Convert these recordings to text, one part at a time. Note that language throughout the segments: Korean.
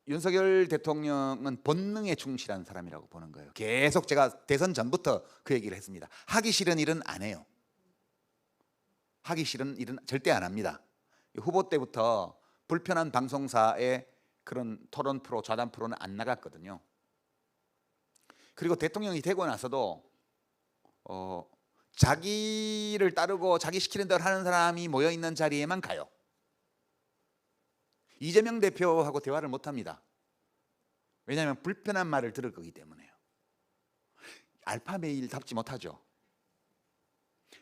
윤석열 대통령은 본능에 충실한 사람이라고 보는 거예요. 계속 제가 대선 전부터 그 얘기를 했습니다. 하기 싫은 일은 안 해요. 하기 싫은 일은 절대 안 합니다. 후보 때부터 불편한 방송사에 그런 토론 프로, 좌담 프로는 안 나갔거든요. 그리고 대통령이 되고 나서도 자기를 따르고 자기 시키는 대로 하는 사람이 모여있는 자리에만 가요. 이재명 대표하고 대화를 못합니다. 왜냐하면 불편한 말을 들을 거기 때문에요. 알파메일답지 못하죠.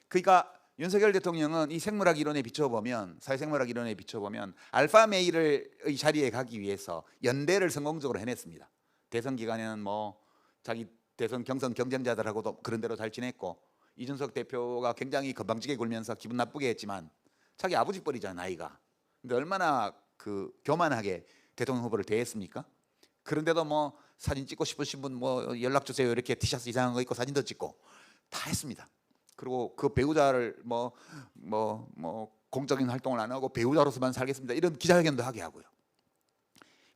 그러니까 윤석열 대통령은 이 생물학 이론에 비춰보면, 사회생물학 이론에 비춰보면 알파메일의 자리에 가기 위해서 연대를 성공적으로 해냈습니다. 대선 기간에는 뭐 자기 대선 경선 경쟁자들하고도 그런 대로 잘 지냈고, 이준석 대표가 굉장히 건방지게 굴면서 기분 나쁘게 했지만 자기 아버지 뻘이잖아, 나이가. 근데 얼마나 교만하게 대통령 후보를 대했습니까? 그런데도 뭐 사진 찍고 싶으신 분 뭐 연락 주세요 이렇게 티셔츠 이상한 거 입고 사진도 찍고 다 했습니다. 그리고 그 배우자를 뭐 공적인 활동을 안 하고 배우자로서만 살겠습니다 이런 기자회견도 하게 하고요.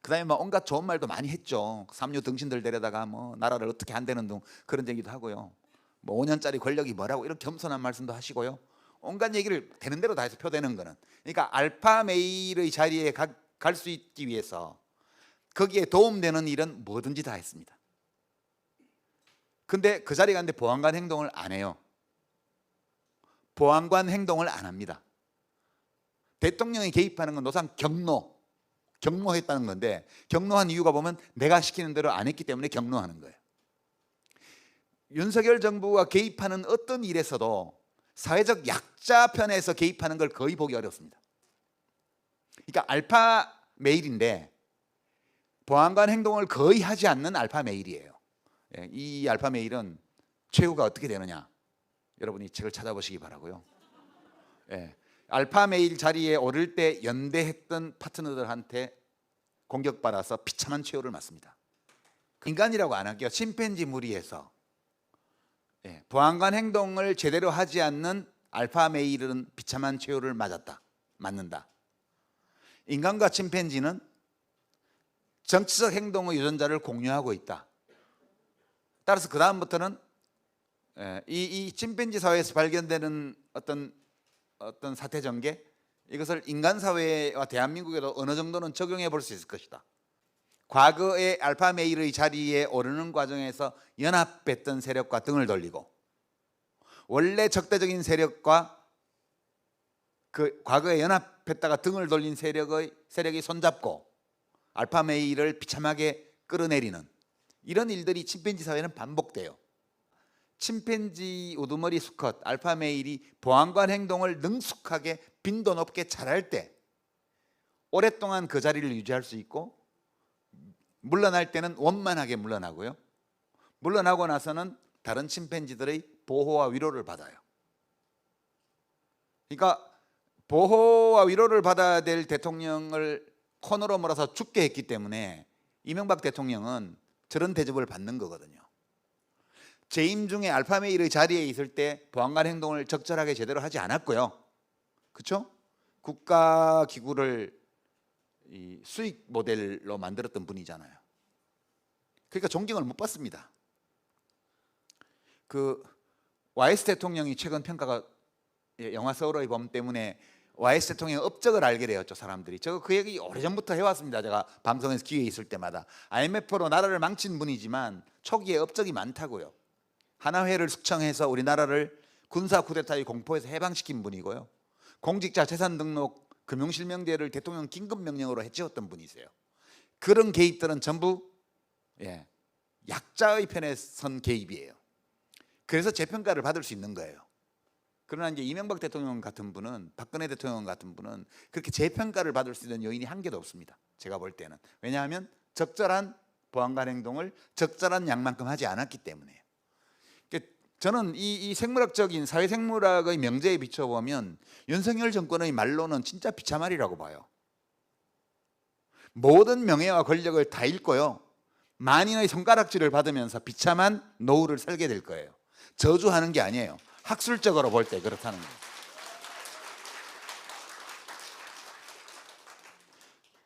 그다음에 뭐 온갖 좋은 말도 많이 했죠. 삼류 등신들 데려다가 뭐 나라를 어떻게 한다는 등 그런 얘기도 하고요. 뭐 5년짜리 권력이 뭐라고 이런 겸손한 말씀도 하시고요. 온갖 얘기를 되는 대로 다 해서 표되는 거는, 그러니까 알파메일의 자리에 갈 수 있기 위해서 거기에 도움되는 일은 뭐든지 다 했습니다. 근데 그 자리에 갔는데 보안관 행동을 안 해요. 보안관 행동을 안 합니다. 대통령이 개입하는 건 노상 경로했다는 건데, 경로한 이유가 보면 내가 시키는 대로 안 했기 때문에 경로하는 거예요. 윤석열 정부가 개입하는 어떤 일에서도 사회적 약자 편에서 개입하는 걸 거의 보기 어렵습니다. 그러니까 알파 메일인데 보안관 행동을 거의 하지 않는 알파 메일이에요. 이 알파 메일은 최후가 어떻게 되느냐, 여러분이 책을 찾아보시기 바라고요. 알파 메일 자리에 오를 때 연대했던 파트너들한테 공격받아서 비참한 최후를 맞습니다. 인간이라고 안 할게요. 침팬지 무리해서 보안관 행동을 제대로 하지 않는 알파 메일은 비참한 최후를 맞는다. 인간과 침팬지는 정치적 행동의 유전자를 공유하고 있다. 따라서 그 다음부터는 이 침팬지 사회에서 발견되는 어떤 사태 전개, 이것을 인간 사회와 대한민국에도 어느 정도는 적용해 볼 수 있을 것이다. 과거의 알파 메일의 자리에 오르는 과정에서 연합했던 세력과 등을 돌리고, 원래 적대적인 세력과 그 과거에 연합했다가 등을 돌린 세력이 손잡고 알파 메일을 비참하게 끌어내리는 이런 일들이 침팬지 사회는 반복돼요. 침팬지 우두머리 수컷 알파 메일이 보안관 행동을 능숙하게 빈도 높게 잘할 때 오랫동안 그 자리를 유지할 수 있고, 물러날 때는 원만하게 물러나고요. 물러나고 나서는 다른 침팬지들의 보호와 위로를 받아요. 그러니까 보호와 위로를 받아야 될 대통령을 코너로 몰아서 죽게 했기 때문에 이명박 대통령은 저런 대접을 받는 거거든요. 재임 중에 알파메일의 자리에 있을 때 보안관 행동을 적절하게 제대로 하지 않았고요. 그렇죠? 국가기구를 수익 모델로 만들었던 분이잖아요. 그러니까 존경을 못 받습니다. 그 YS 대통령이 최근 평가가, 영화 서울의 봄 때문에 YS 대통령의 업적을 알게 되었죠, 사람들이. 그 얘기 오래전부터 해왔습니다. 제가 방송에서 기회 있을 때마다. IMF로 나라를 망친 분이지만 초기에 업적이 많다고요. 하나회를 숙청해서 우리나라를 군사 쿠데타의 공포에서 해방시킨 분이고요. 공직자 재산 등록 금융실명제를 대통령 긴급명령으로 해치웠던 분이세요. 그런 개입들은 전부 약자의 편에 선 개입이에요. 그래서 재평가를 받을 수 있는 거예요. 그러나 이제 이명박 대통령 같은 분은, 박근혜 대통령 같은 분은 그렇게 재평가를 받을 수 있는 요인이 한 개도 없습니다. 제가 볼 때는. 왜냐하면 적절한 보안관 행동을 적절한 양만큼 하지 않았기 때문에요. 저는 이 생물학적인 사회생물학의 명제에 비춰보면 윤석열 정권의 말로는 진짜 비참하리라고 봐요. 모든 명예와 권력을 다 잃고요, 만인의 손가락질을 받으면서 비참한 노후를 살게 될 거예요. 저주하는 게 아니에요. 학술적으로 볼 때 그렇다는 거예요.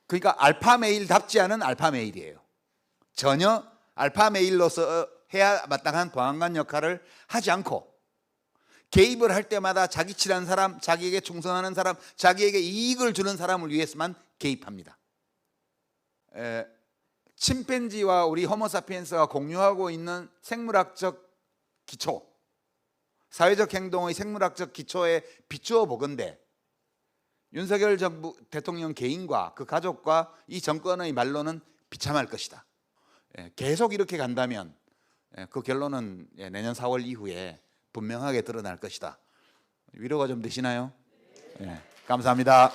그러니까 알파 메일답지 않은 알파 메일이에요. 전혀 알파 메일로서 해야 마땅한 보안관 역할을 하지 않고 개입을 할 때마다 자기 친한 사람, 자기에게 충성하는 사람, 자기에게 이익을 주는 사람을 위해서만 개입합니다. 침팬지와 우리 호모사피엔스가 공유하고 있는 생물학적 기초, 사회적 행동의 생물학적 기초에 비추어 보건대 윤석열 정부 대통령 개인과 그 가족과 이 정권의 말로는 비참할 것이다. 계속 이렇게 간다면 그 결론은 내년 4월 이후에 분명하게 드러날 것이다. 위로가 좀 되시나요? 감사합니다.